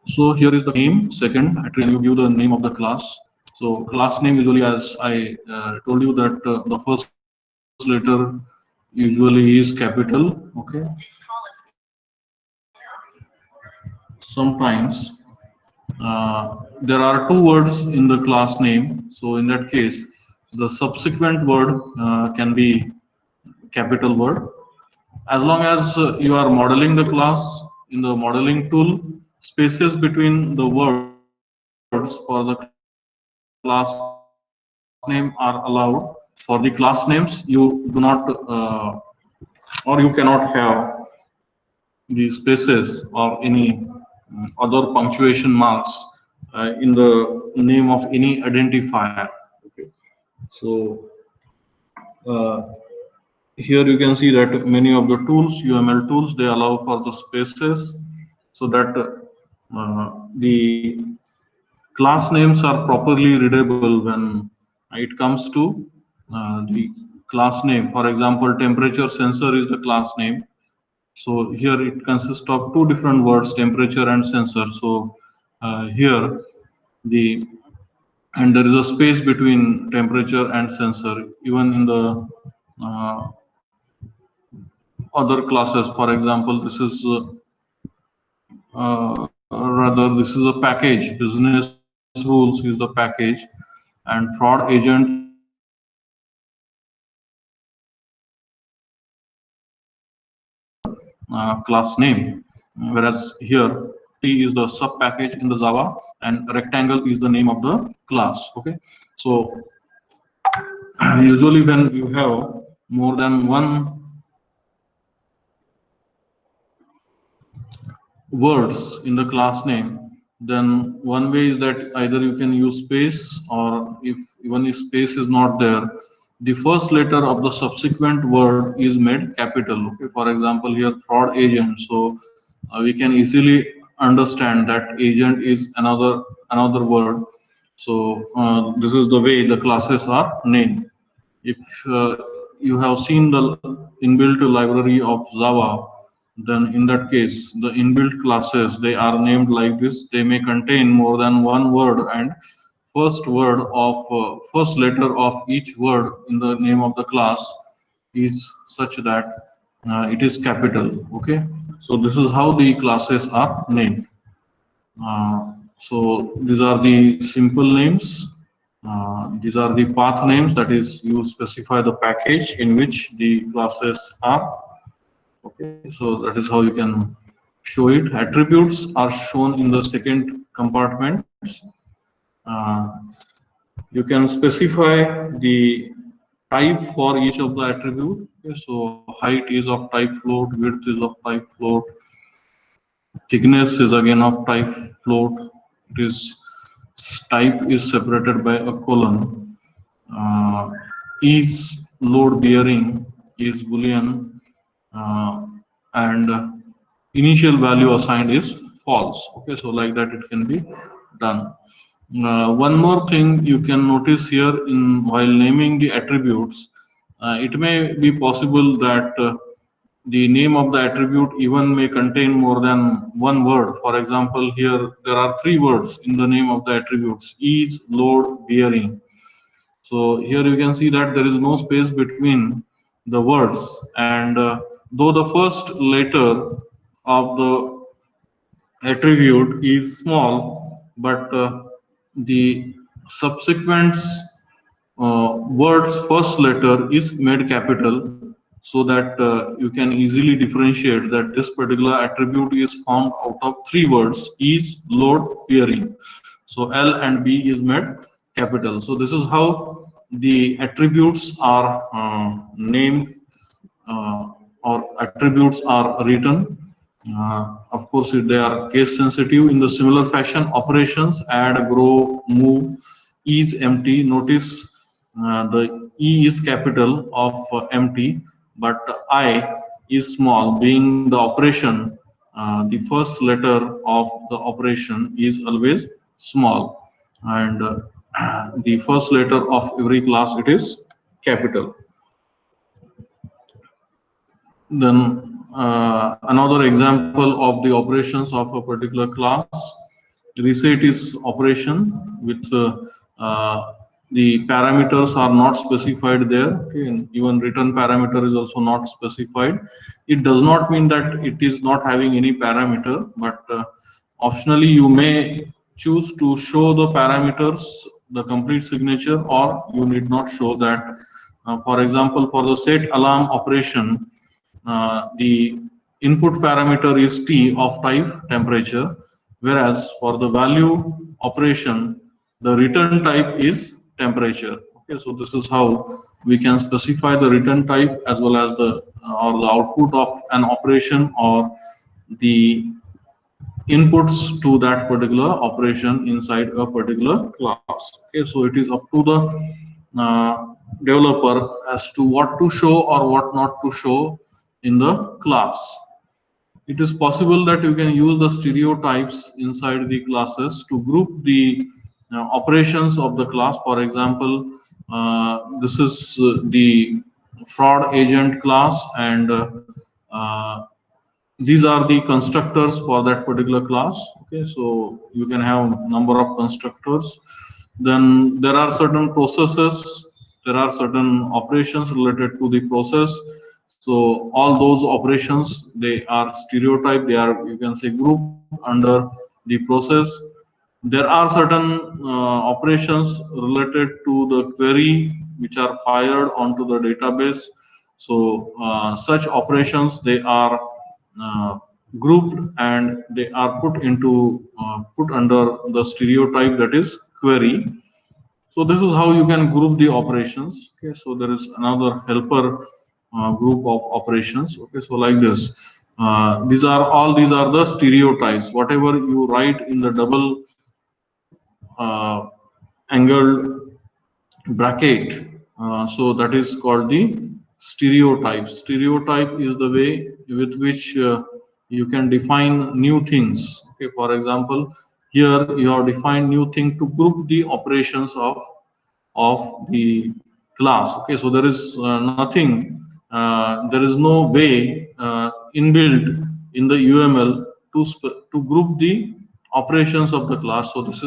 So here is the name, second attribute, and you give the name of the class. So class name usually, as I told you, that the first letter usually is capital. Okay. Sometimes there are two words in the class name. So in that case, the subsequent word can be capital word. As long as you are modeling the class in the modeling tool, spaces between the words for the class name are allowed. For the class names, you do not, or you cannot have the spaces or any other punctuation marks in the name of any identifier. Okay. So uh, here you can see that many of the tools, UML tools, they allow for the spaces so that the class names are properly readable when it comes to the class name. For example, temperature sensor is the class name. So here it consists of two different words, temperature and sensor. So here the and there is a space between temperature and sensor even in the uh, other classes. For example, this is rather this is a package. Business rules is the package, and fraud agent is the class name. Whereas here T is the sub package in the Java, and rectangle is the name of the class. Okay, so usually when you have more than one words in the class name, then one way is that either you can use space, or if even if space is not there, the first letter of the subsequent word is made capital. Okay, for example, here fraud agent. So we can easily understand that agent is another word. So this is the way the classes are named. If you have seen the inbuilt library of Java, then in that case, the inbuilt classes, they are named like this. They may contain more than one word, and first letter of each word in the name of the class is such that it is capital. Okay, so this is how the classes are named. So these are the simple names. These are the path names, that is, you specify the package in which the classes are. Okay, so that is how you can show it. Attributes are shown in the second compartment. Uh, you can specify the type for each of the attribute. Okay, so height is of type float, width is of type float, thickness is again of type float. It is type is separated by a colon. Uh, is load bearing is boolean, uh, and initial value assigned is false. Okay, so like that it can be done. One more thing you can notice here in while naming the attributes, it may be possible that the name of the attribute even may contain more than one word. For example, here there are three words in the name of the attributes: is, load, bearing. So here you can see that there is no space between the words, and though the first letter of the attribute is small, but the subsequent word's first letter is made capital, so that you can easily differentiate that this particular attribute is formed out of three words: is, load, bearing. So L and B is made capital. So this is how the attributes are named, or attributes are written. Of course, if they are case sensitive. In the similar fashion, operations add, grow, move is empty. Notice the E is capital of empty, but I is small. Being the operation, the first letter of the operation is always small, and the first letter of every class, it is capital. Then another example of the operations of a particular class. reset is operation with the parameters are not specified there. Okay, and even return parameter is also not specified. It does not mean that it is not having any parameter, but optionally you may choose to show the parameters, the complete signature, or you need not show that. For example, for the set alarm operation, the input parameter is T of type temperature, whereas for the value operation, the return type is temperature. Okay, so this is how we can specify the return type as well as the or the output of an operation or the inputs to that particular operation inside a particular class. Okay, so it is up to the developer as to what to show or what not to show in the class. It is possible that you can use the stereotypes inside the classes to group the operations of the class. For example, this is the fraud agent class, and these are the constructors for that particular class. Okay, so you can have number of constructors. Then there are certain processes, there are certain operations related to the process. So all those operations, they are stereotyped, they are, you can say, grouped under the process. There are certain operations related to the query which are fired onto the database. So such operations, they are uh, grouped and they are put into put under the stereotype, that is query. So this is how you can group the operations. Okay, so there is another helper group of operations. Okay, so like this, these are the stereotypes. Whatever you write in the double uh, angled bracket, so that is called the stereotype. Stereotype is the way with which you can define new things. Okay, for example, here you have defined new thing to group the operations of the class. Okay, so there is nothing, there is no way inbuilt in the UML to group the operations of the class. So this is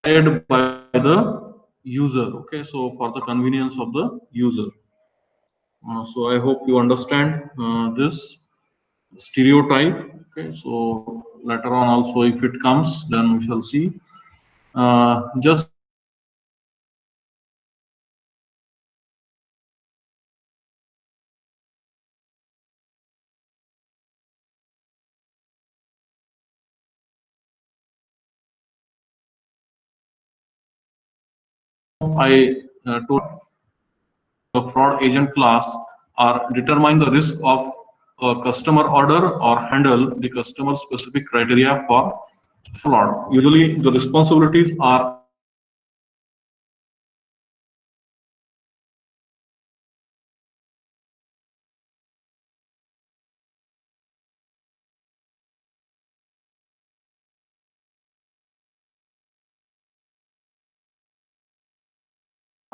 how you can by the user. Okay, so for the convenience of the user. So I hope you understand this stereotype. Okay, so later on also if it comes, then we shall see. Just like that, you can define I told the fraud agent class are determine the risk of a customer order or handle the customer specific criteria for fraud. Usually the responsibilities are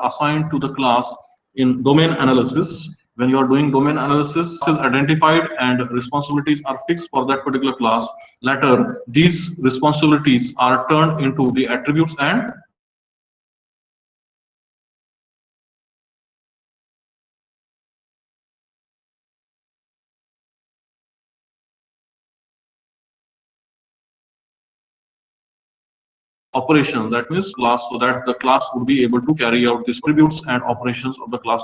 assigned to the class in domain analysis. When you are doing domain analysis, is identified and responsibilities are fixed for that particular class. Later, these responsibilities are turned into the attributes and operations. That means class, so that the class would be able to carry out these attributes and operations of the class.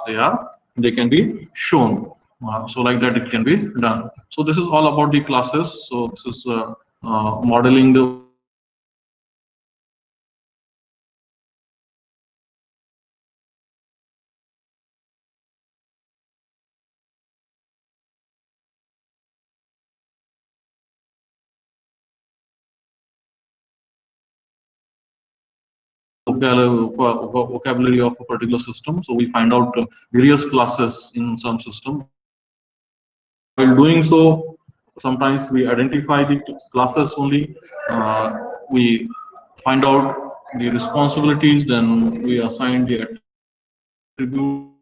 They can be shown. So like that it can be done. So this is all about the classes. So this is modeling the vocabulary of a particular system. So we find out various classes in some system. While doing so, sometimes we identify the classes only. We find out the responsibilities, then we assign the attributes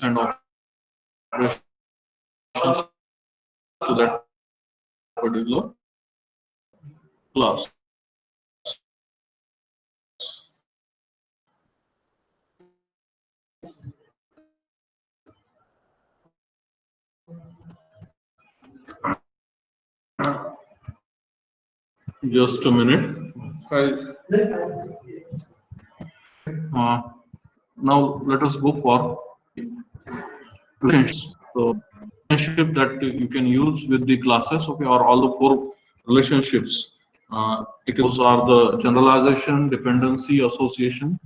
and operations to that particular class. Just a minute. Uh, Now let us go for relationships. So relationship that you can use with the classes, okay, or all the four relationships. Those are the generalization, dependency, association.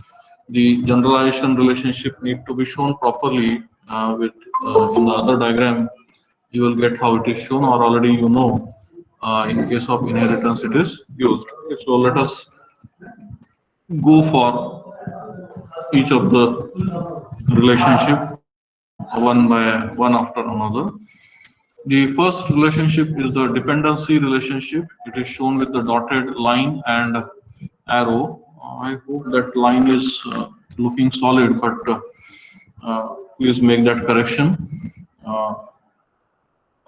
The generalization relationship need to be shown properly with in the other diagram. You will get how it is shown, or already you know. In case of inheritance, it is used. Okay, so let us go for each of the relationship one by one after another. The first relationship is the dependency relationship. It is shown with the dotted line and arrow. I hope that line is looking solid, but please make that correction. Uh,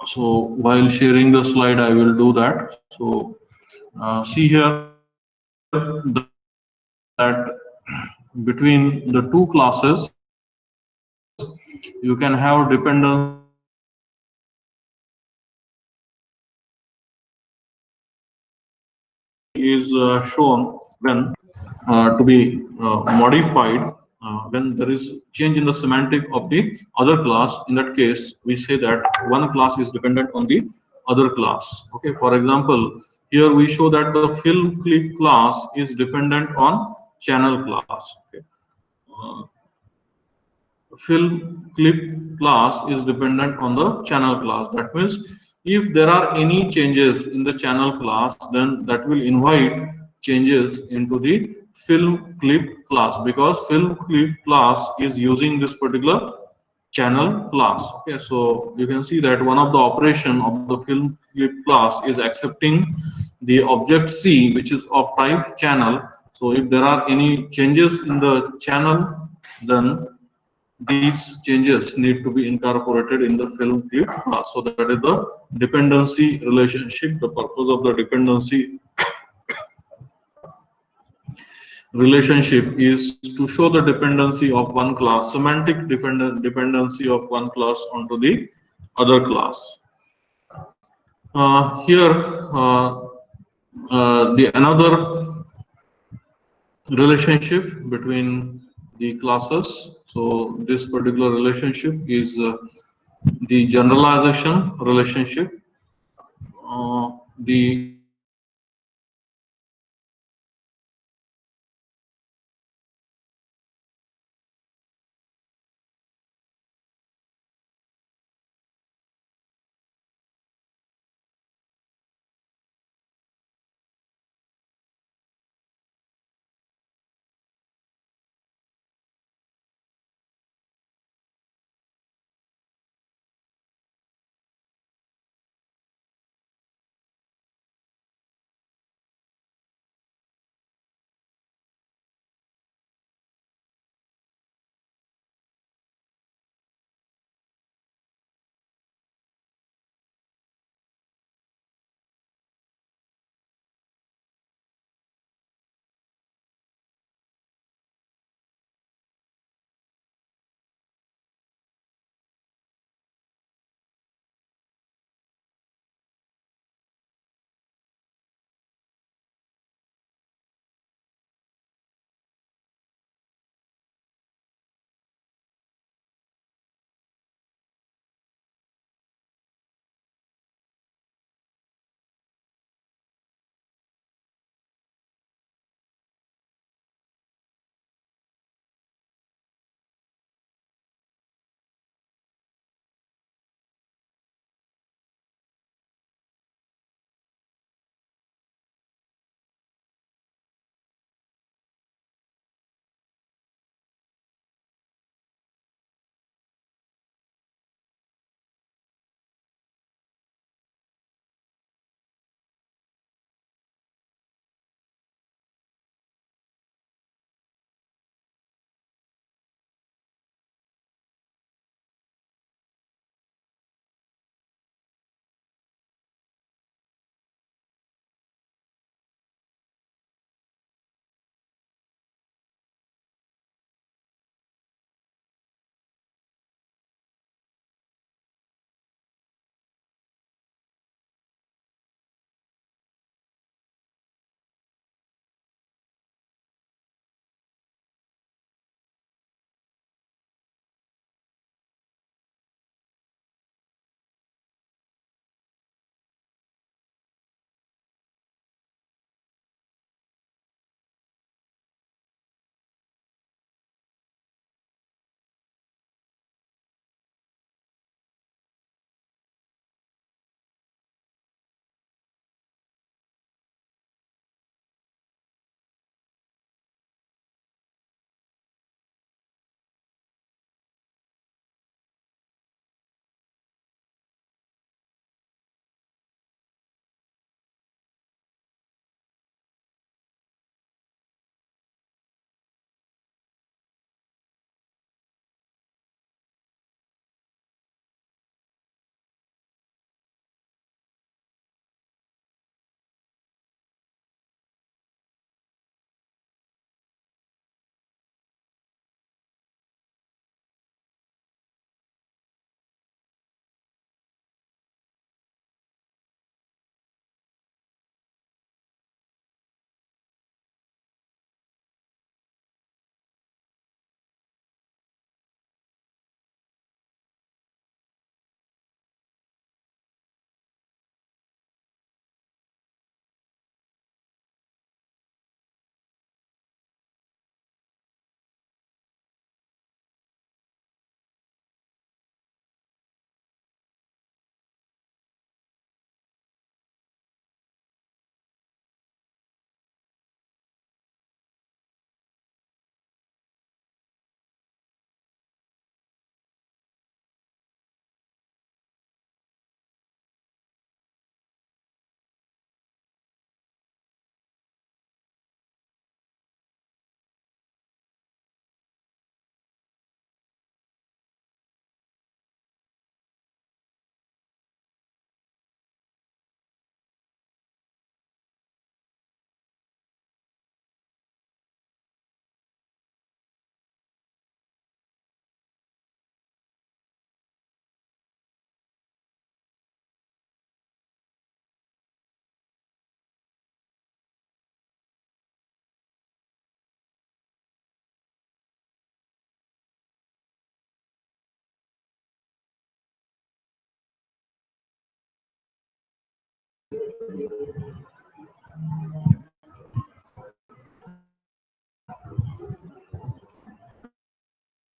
so while sharing the slide, I will do that. So see here that between the two classes, you can have dependency relationship. Is shown when to be modified when there is change in the semantic of the other class. In that case, we say that one class is dependent on the other class. Okay, for example, here we show that the film clip class is dependent on channel class. Okay. Uh, Film clip class is dependent on the channel class. That means if there are any changes in the channel class, then that will invite changes into the film clip class, because film clip class is using this particular channel class. Okay, so you can see that one of the operation of the film clip class is accepting the object C, which is of type channel. So if there are any changes in the channel, then these changes need to be incorporated in the film clip class. So that is the dependency relationship. The purpose of the dependency relationship is to show the dependency of one class, semantic dependency of one class onto the other class. Here, the another relationship between the classes. So this particular relationship is the generalization relationship. The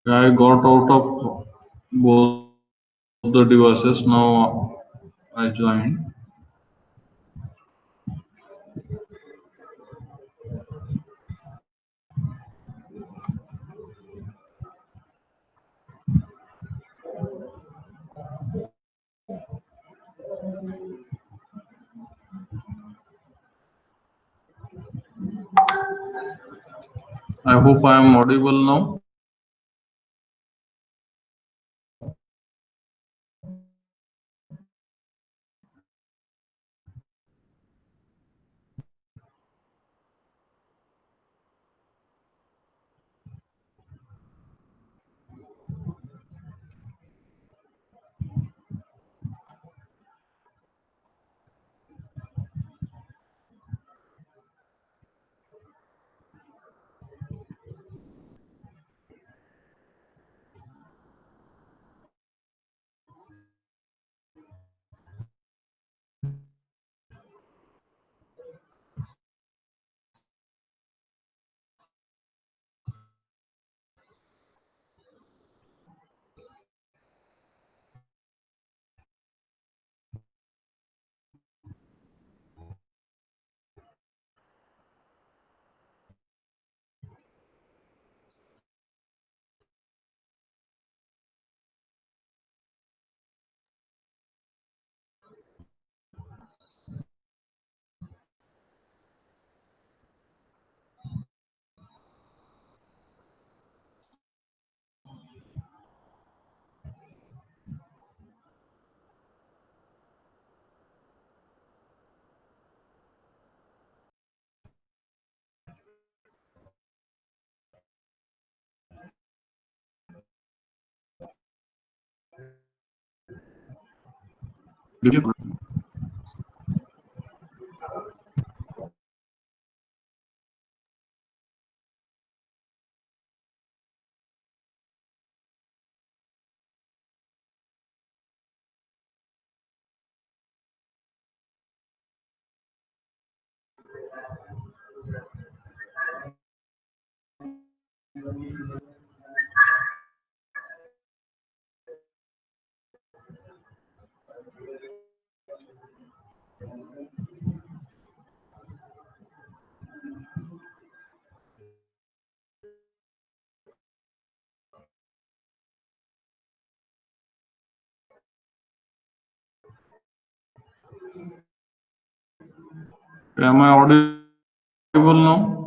I got out of both the devices. Now I joined. I hope I am audible now. Am I audible now?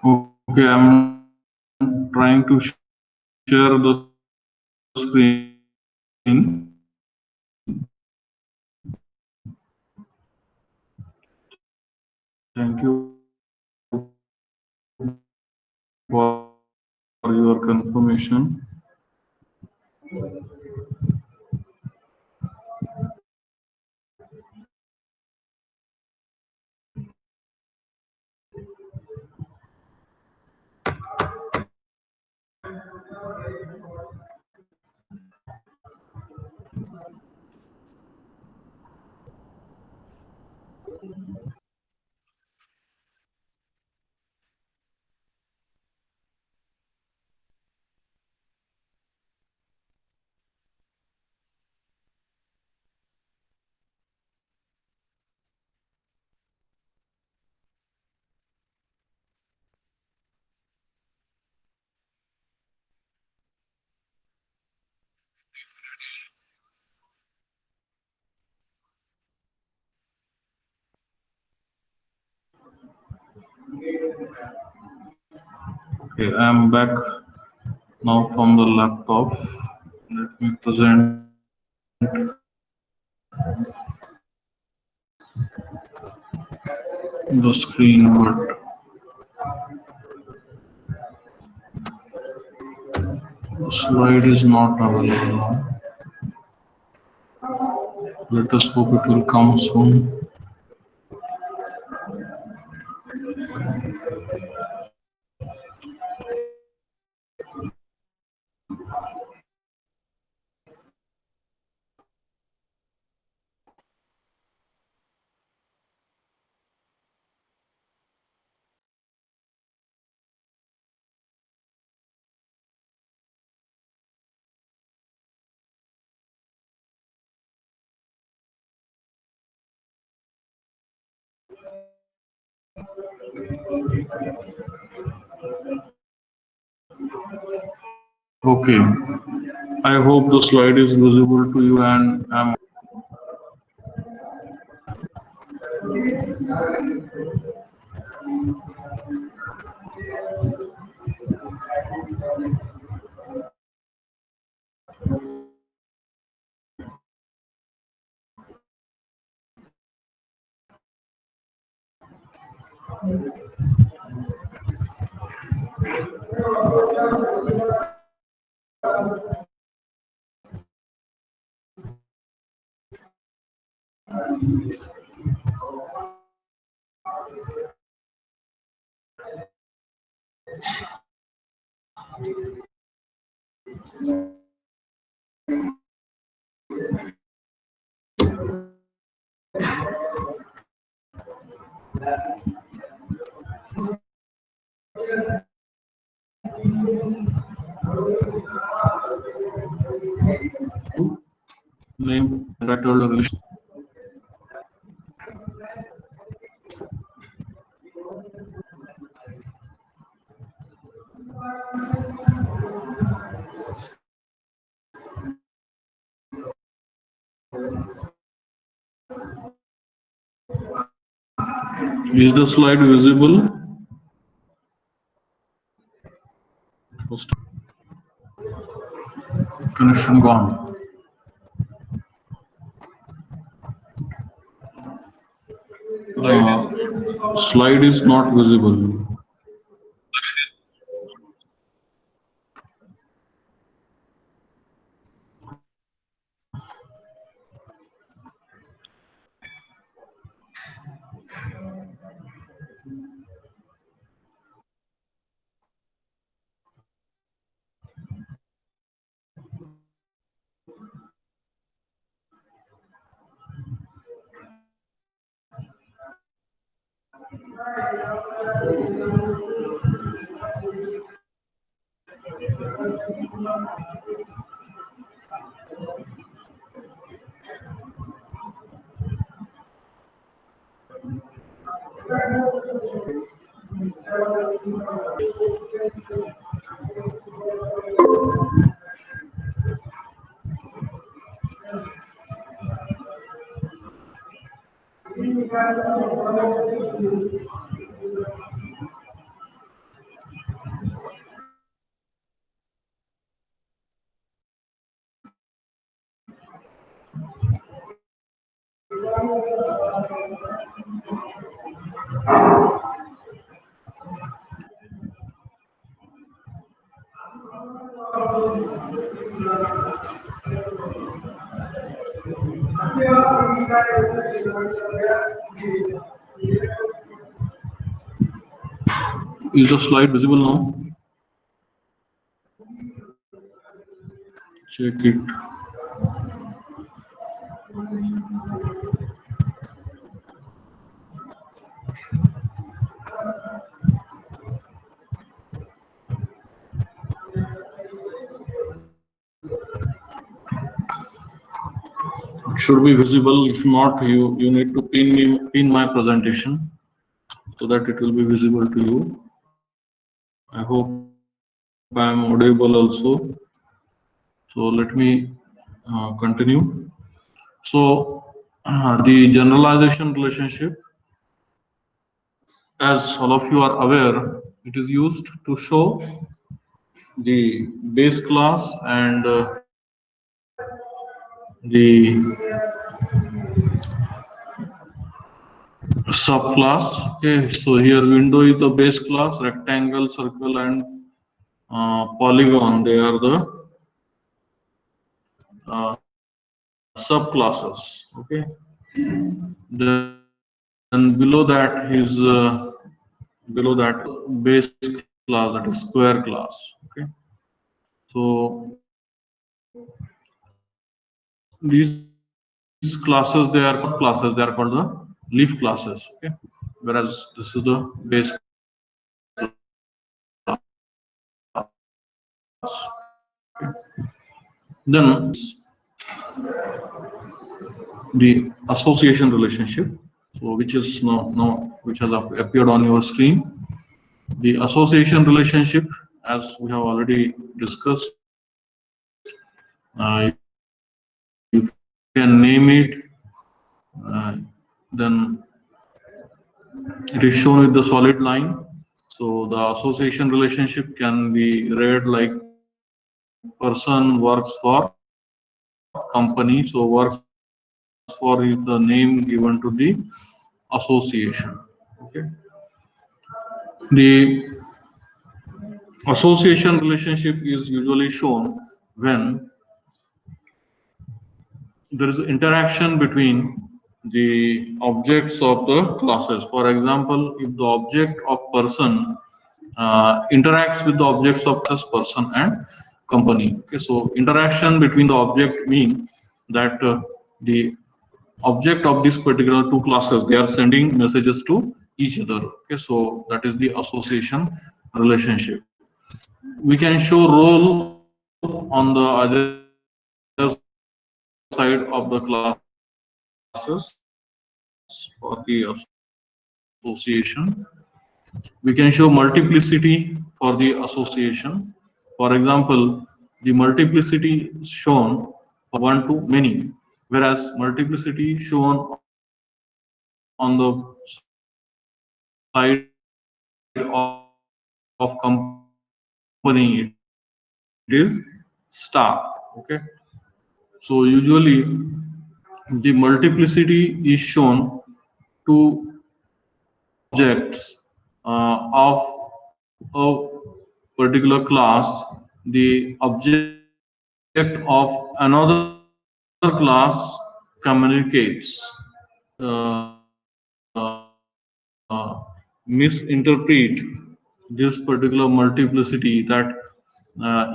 Okay, I'm trying to share the screen. Thank you for your confirmation. Okay, I am back now from the laptop. Let me present the screen, but the slide is not available now. Let us hope it will come soon. Okay, I hope the slide is visible to you and I'm name titled organization. Is the slide visible? Connection gone. Slide is not visible. Is the slide visible now? Check it. It should be visible. If not, you need to pin my presentation so that it will be visible to you. I hope I am audible also. So let me continue. So the generalization relationship, as all of you are aware, it is used to show the base class and the subclass. Okay, so here window is the base class, rectangle, circle, and polygon. They are the subclasses. Okay, then below that is base class, that is square class. Okay, so these classes, they are called classes. They are called the leaf classes. Okay, whereas this is the base class. Okay. Then the association relationship, so which is now which has appeared on your screen. The association relationship, as we have already discussed, you can name it. Then it is shown with the solid line. So the association relationship can be read like person works for company. So works for is the name given to the association. Okay. The association relationship is usually shown when there is interaction between the objects of the classes. For example, if the object of person interacts with the objects of this person and company. Okay, so interaction between the object mean that the object of this particular two classes, they are sending messages to each other. Okay, so that is the association relationship. We can show role on the other side of the classes for the association. We can show multiplicity for the association. For example, the multiplicity is shown for 1 to many, whereas multiplicity shown on the side of company, it is star. Okay, so usually the multiplicity is shown to objects of a particular class. The object of another class communicates, misinterpret this particular multiplicity, that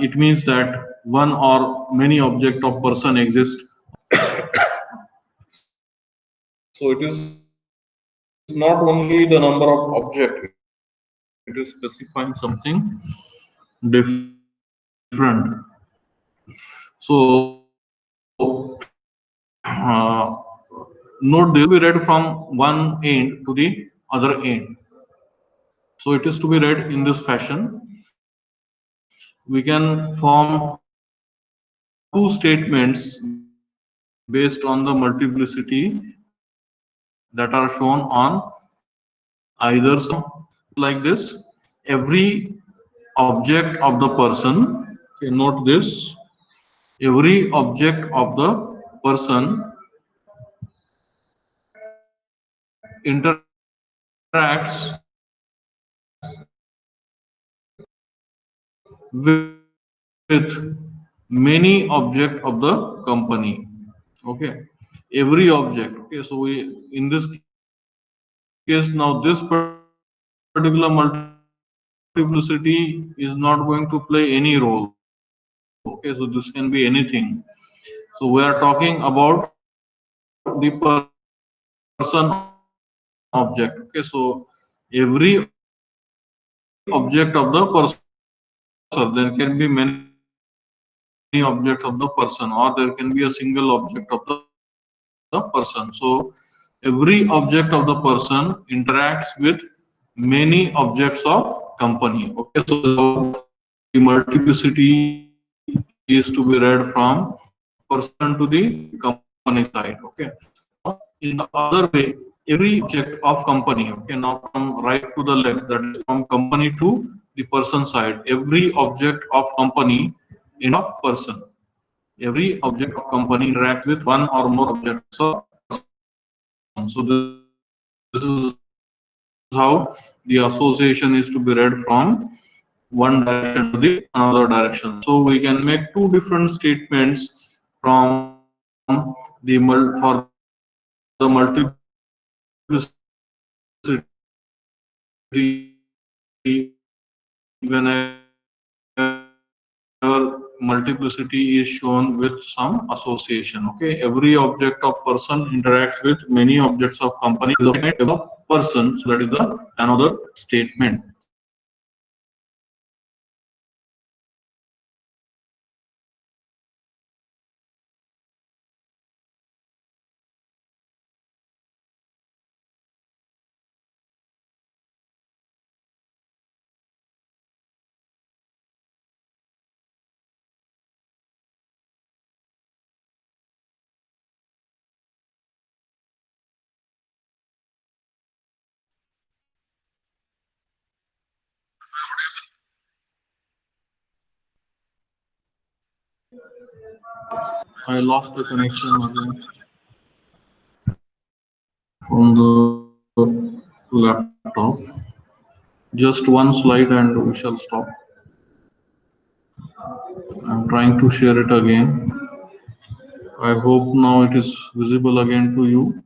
it means that one or many object of person exist. So it is not only the number of object, it is specifying something different. So note, they will be read from one end to the other end. So it is to be read in this fashion. We can form two statements based on the multiplicity that are shown on either side, like this. Every object of the person, okay, note this, every object of the person interacts with many object of the company. Okay, every object. Okay, so we, in this case, now this particular multiplicity is not going to play any role. Okay, so this can be anything. So we are talking about the person object. Okay, so every object of the person, there can be many objects of the person, or there can be a single object of the person. So every object of the person interacts with many objects of company. Okay, so the multiplicity is to be read from person to the company side. Okay. In the other way, every object of company, okay, now from right to the left, that is from company to the person side, every object of company in a person. Every object of company interacts with one or more objects of person. So this is how the association is to be read from one direction to the another direction. So we can make two different statements from the multiplicity whenever multiplicity is shown with some association. Okay, every object of person interacts with many objects of company. Person, so that is the another statement. I lost the connection again from the laptop. Just one slide and we shall stop. I'm trying to share it again. I hope now it is visible again to you.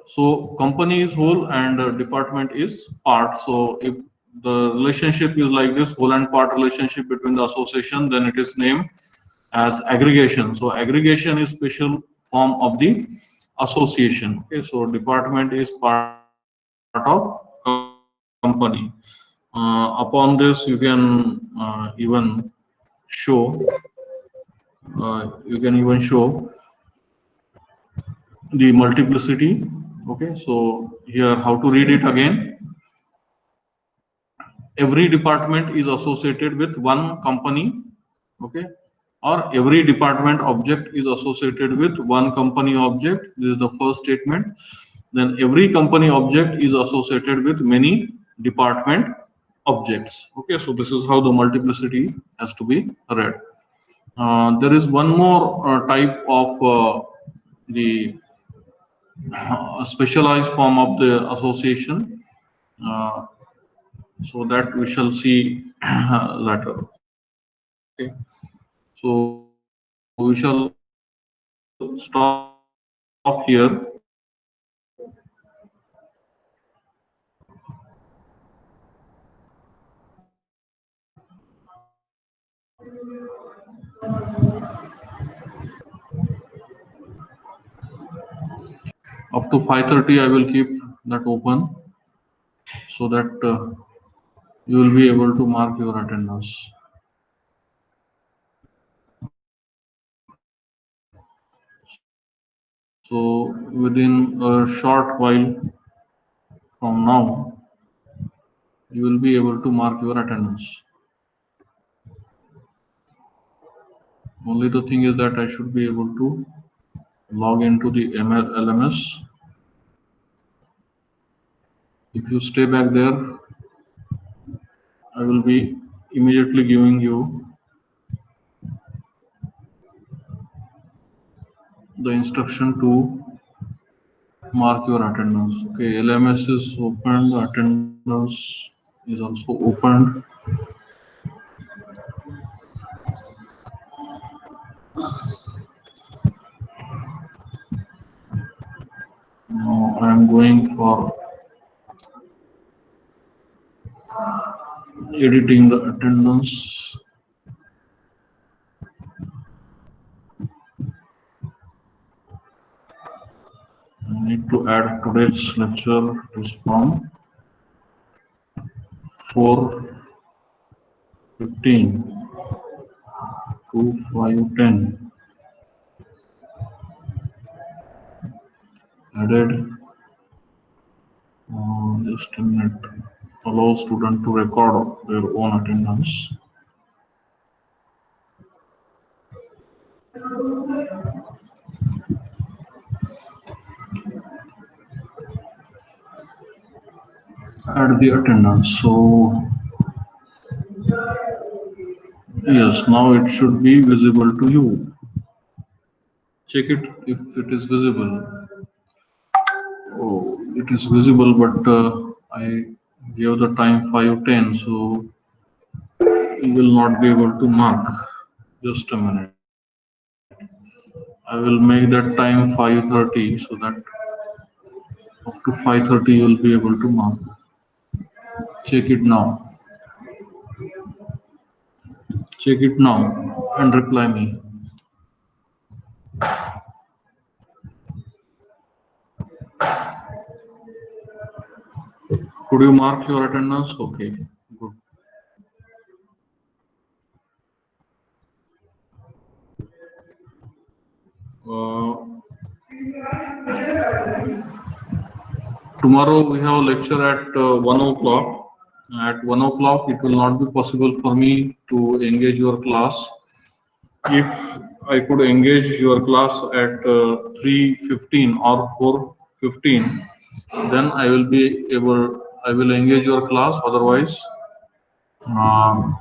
So company is whole and department is part. So if the relationship is like this, whole and part relationship between the association, then it is named as aggregation. So aggregation is special form of the association. Okay, so department is part of company. Upon this, you can show you can even show the multiplicity. Okay, so here how to read it again. Every department is associated with one company. Okay, or every department object is associated with one company object. This is the first statement. Then every company object is associated with many department objects. Okay, so this is how the multiplicity has to be read. There is one more type of the specialized form of the association, uh, so that we shall see later. Okay, so we shall stop here. Up to 5:30 I will keep that open so that you will be able to mark your attendance. So within a short while from now, you will be able to mark your attendance. Only the thing is that I should be able to log into the LMS. If you stay back there, I will be immediately giving you the instruction to mark your attendance. Okay, LMS is open, the attendance is also opened. Now I am going for editing the attendance. I need to add today's lecture is from 4:15 to 5:10. Added Just a minute. Allow student to record their own attendance. Add the attendance. So yes, now it should be visible to you. Check it if it is visible. Oh, it is visible, but I gave the time 5:10, so you will not be able to mark. Just a minute. I will make that time 5:30 so that up to 5:30 you will be able to mark. Check it now. Check it now and reply me. Could you mark your attendance? Okay, good. Tomorrow we have a lecture at 1 o'clock. At 1 o'clock, it will not be possible for me to engage your class. If I could engage your class at 3:15 or 4:15, then I will engage your class. Otherwise, um,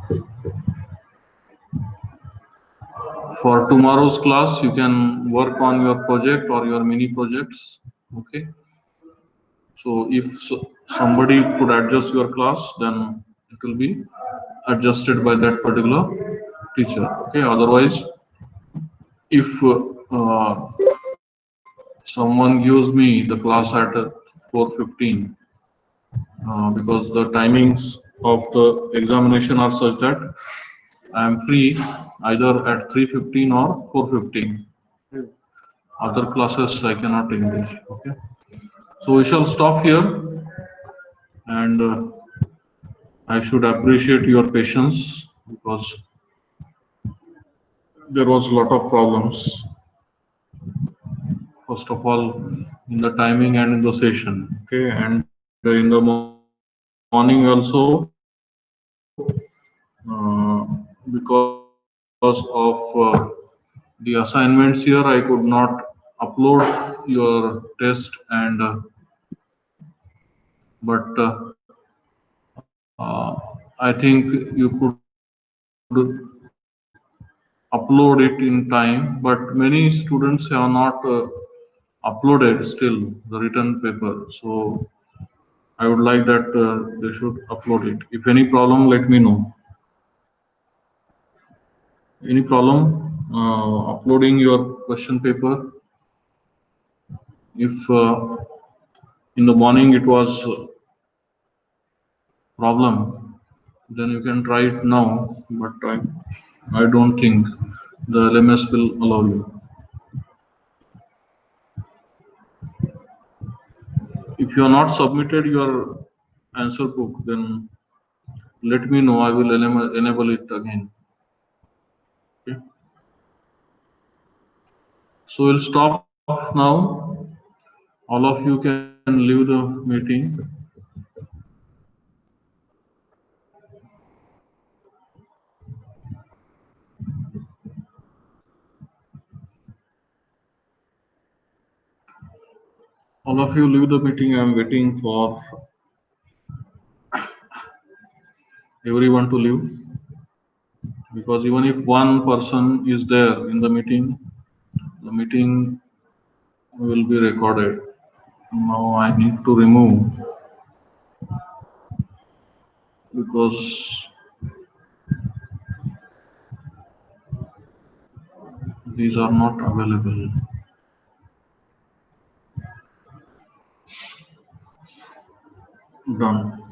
for tomorrow's class, you can work on your project or your mini projects. Okay. So if somebody could adjust your class, then it will be adjusted by that particular teacher. Okay. Otherwise, if someone gives me the class at 4:15, because the timings of the examination are such that I am free either at 3:15 or 4:15. Other classes I cannot engage. Okay. So we shall stop here, and I should appreciate your patience because there was a lot of problems. First of all, in the timing and in the session. Okay, and in the morning also, because of the assignments here, I could not upload your test, and but I think you could upload it in time, but many students have not uploaded still the written paper. So I would like that they should upload it. If any problem, let me know. Any problem uploading your question paper? If in the morning it was problem, then you can try it now, but I don't think the LMS will allow you. If you have not submitted your answer book, then let me know. I will enable it again. Okay. So we'll stop now. All of you can leave the meeting. All of you leave the meeting. I'm waiting for everyone to leave, because even if one person is there in the meeting will be recorded. Now I need to remove, because these are not available. Done.